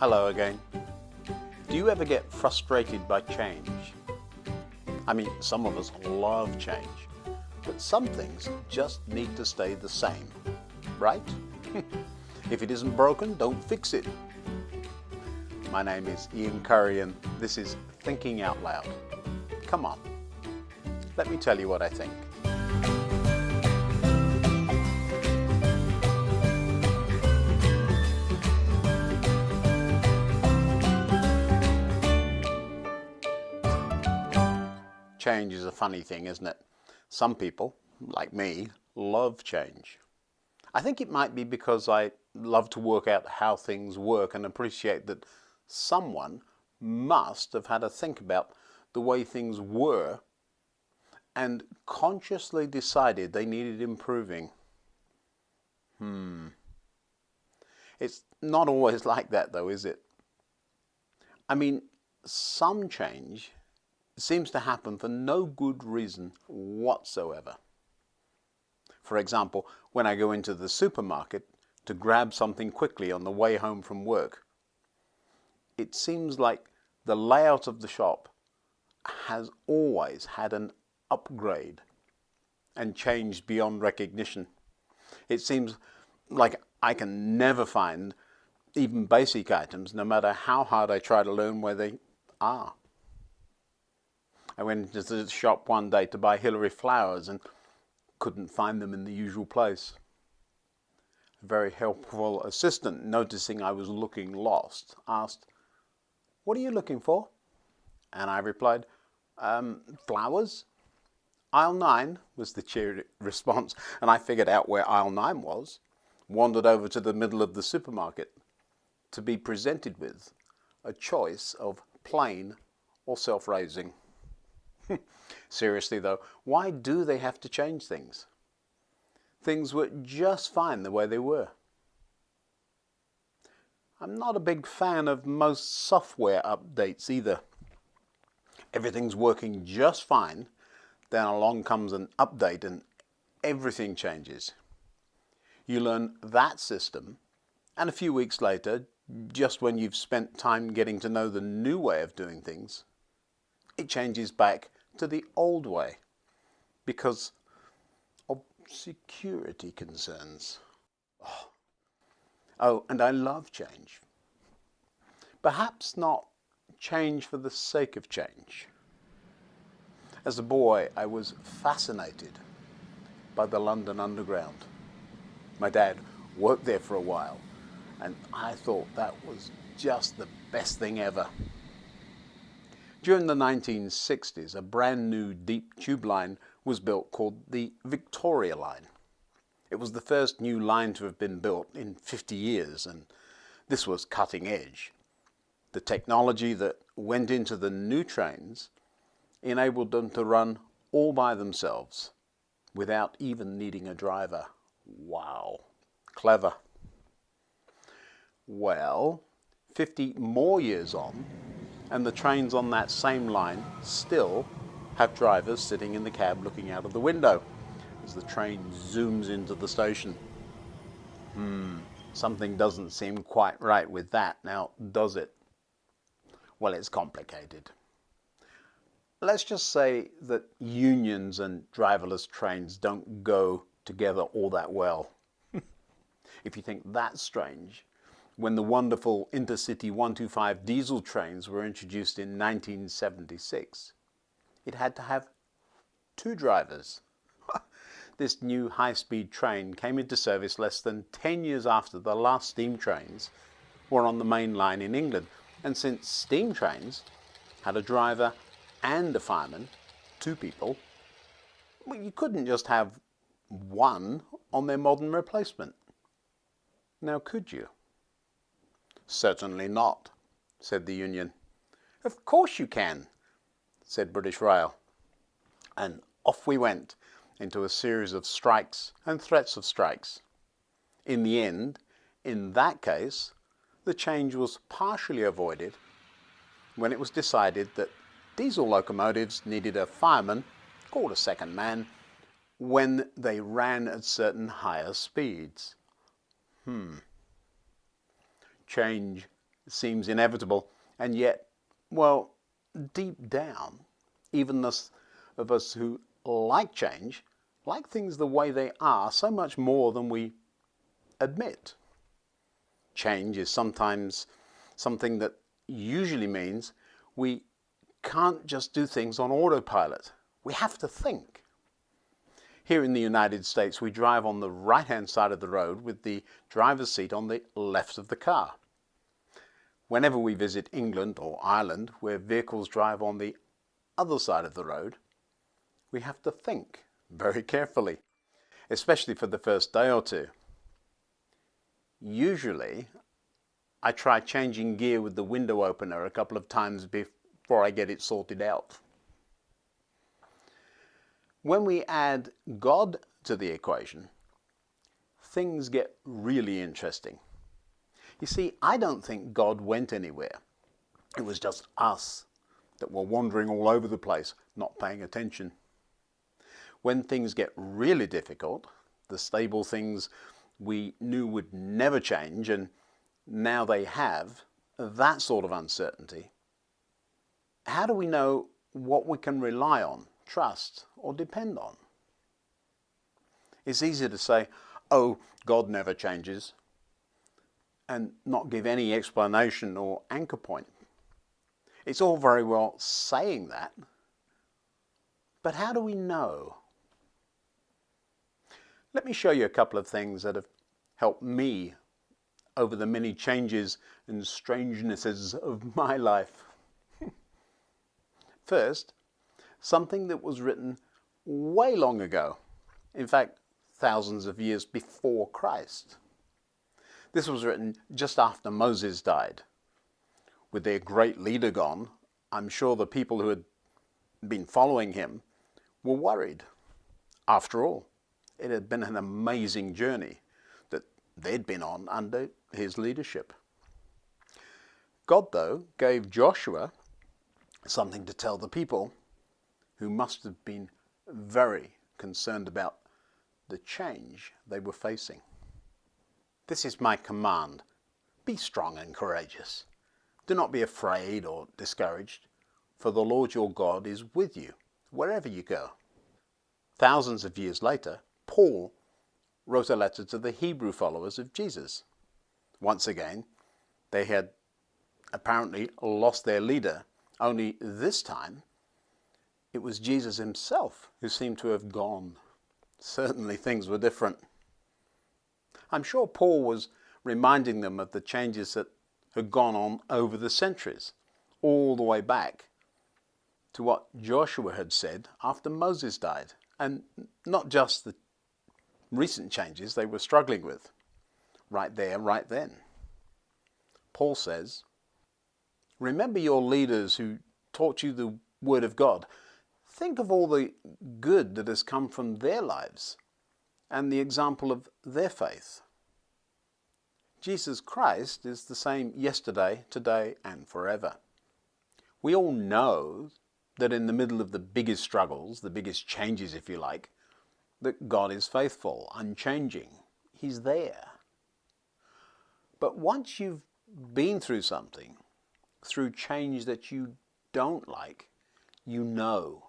Hello again. Do you ever get frustrated by change? I mean, some of us love change, but some things just need to stay the same, right? If it isn't broken, don't fix it. My name is Ian Currey and this is Thinking Out Loud. Come on, let me tell you what I think. Change is a funny thing, isn't it? Some people, like me, love change. I think it might be because I love to work out how things work and appreciate that someone must have had a think about the way things were and consciously decided they needed improving. It's not always like that though, is it? I mean, some change seems to happen for no good reason whatsoever. For example, when I go into the supermarket to grab something quickly on the way home from work, it seems like the layout of the shop has always had an upgrade and changed beyond recognition. It seems like I can never find even basic items, no matter how hard I try to learn where they are. I went into the shop one day to buy Hillary flowers and couldn't find them in the usual place. A very helpful assistant, noticing I was looking lost, asked, "What are you looking for?" And I replied, "Flowers." "Aisle 9 was the cheery response, and I figured out where aisle 9 was, wandered over to the middle of the supermarket to be presented with a choice of plain or self-raising. Seriously though, why do they have to change things? Things were just fine the way they were. I'm not a big fan of most software updates either. Everything's working just fine, then along comes an update and everything changes. You learn that system, and a few weeks later, just when you've spent time getting to know the new way of doing things, it changes back to the old way because of security concerns. Oh, and I love change. Perhaps not change for the sake of change. As a boy, I was fascinated by the London Underground. My dad worked there for a while, and I thought that was just the best thing ever. During the 1960s, a brand new deep tube line was built called the Victoria Line. It was the first new line to have been built in 50 years, and this was cutting edge. The technology that went into the new trains enabled them to run all by themselves without even needing a driver. Wow, clever. Well, 50 more years on, and the trains on that same line still have drivers sitting in the cab looking out of the window as the train zooms into the station. Something doesn't seem quite right with that now, does it? Well, it's complicated. Let's just say that unions and driverless trains don't go together all that well. If you think that's strange, when the wonderful Intercity 125 diesel trains were introduced in 1976, it had to have 2 drivers. This new high-speed train came into service less than 10 years after the last steam trains were on the main line in England. And since steam trains had a driver and a fireman, 2 people, well, you couldn't just have one on their modern replacement. Now, could you? "Certainly not," said the union. "Of course you can," said British Rail. And off we went into a series of strikes and threats of strikes. In the end, in that case, the change was partially avoided when it was decided that diesel locomotives needed a fireman, called a second man, when they ran at certain higher speeds. Change seems inevitable, and yet, well, deep down, even those of us who like change, like things the way they are so much more than we admit. Change is sometimes something that usually means we can't just do things on autopilot. We have to think. Here in the United States, we drive on the right-hand side of the road with the driver's seat on the left of the car. Whenever we visit England or Ireland, where vehicles drive on the other side of the road, we have to think very carefully, especially for the first day or two. Usually, I try changing gear with the window opener a couple of times before I get it sorted out. When we add God to the equation, things get really interesting. You see, I don't think God went anywhere. It was just us that were wandering all over the place, not paying attention. When things get really difficult, the stable things we knew would never change, and now they have, that sort of uncertainty, how do we know what we can rely on, trust, or depend on? It's easy to say, oh, God never changes, and not give any explanation or anchor point. It's all very well saying that, but how do we know? Let me show you a couple of things that have helped me over the many changes and strangenesses of my life. First, something that was written way long ago, in fact, thousands of years before Christ. This was written just after Moses died. With their great leader gone, I'm sure the people who had been following him were worried. After all, it had been an amazing journey that they'd been on under his leadership. God, though, gave Joshua something to tell the people, who must have been very concerned about the change they were facing. This is my command. Be strong and courageous. Do not be afraid or discouraged, for the Lord your God is with you wherever you go. Thousands of years later, Paul wrote a letter to the Hebrew followers of Jesus. Once again, they had apparently lost their leader, only this time it was Jesus himself who seemed to have gone. Certainly things were different. I'm sure Paul was reminding them of the changes that had gone on over the centuries, all the way back to what Joshua had said after Moses died, and not just the recent changes they were struggling with, right there, right then. Paul says, remember your leaders who taught you the word of God. Think of all the good that has come from their lives and the example of their faith. Jesus Christ is the same yesterday, today, and forever. We all know that in the middle of the biggest struggles, the biggest changes, if you like, that God is faithful, unchanging. He's there. But once you've been through something, through change that you don't like, you know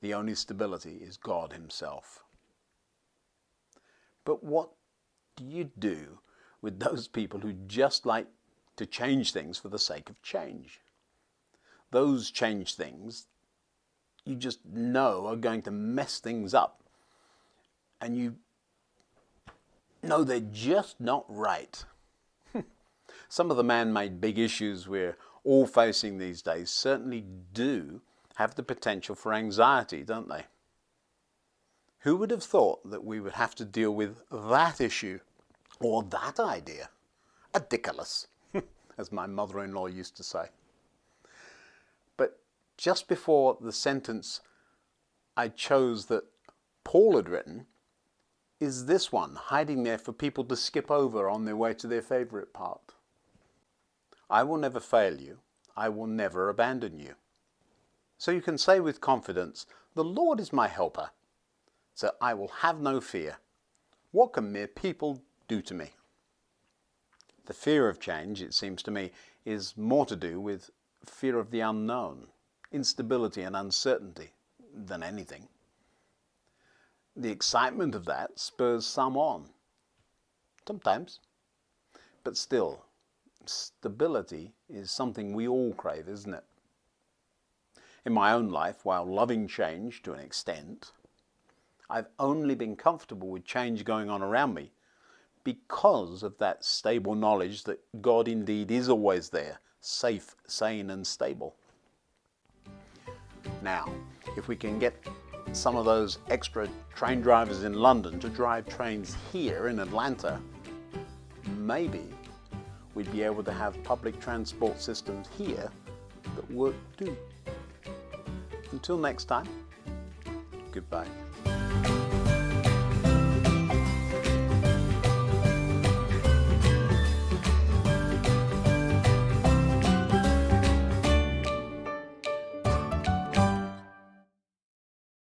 the only stability is God himself. But what do you do with those people who just like to change things for the sake of change? Those change things you just know are going to mess things up, and you know they're just not right. Some of the man-made big issues we're all facing these days certainly do have the potential for anxiety, don't they? Who would have thought that we would have to deal with that issue or that idea? Ridiculous, as my mother-in-law used to say. But just before the sentence I chose that Paul had written is this one, hiding there for people to skip over on their way to their favorite part. I will never fail you. I will never abandon you. So you can say with confidence, the Lord is my helper, so I will have no fear. What can mere people do to me? The fear of change, it seems to me, is more to do with fear of the unknown, instability and uncertainty than anything. The excitement of that spurs some on, sometimes, but still, stability is something we all crave, isn't it? In my own life, while loving change to an extent, I've only been comfortable with change going on around me because of that stable knowledge that God indeed is always there, safe, sane and stable. Now, if we can get some of those extra train drivers in London to drive trains here in Atlanta, maybe we'd be able to have public transport systems here that work too. Until next time, goodbye.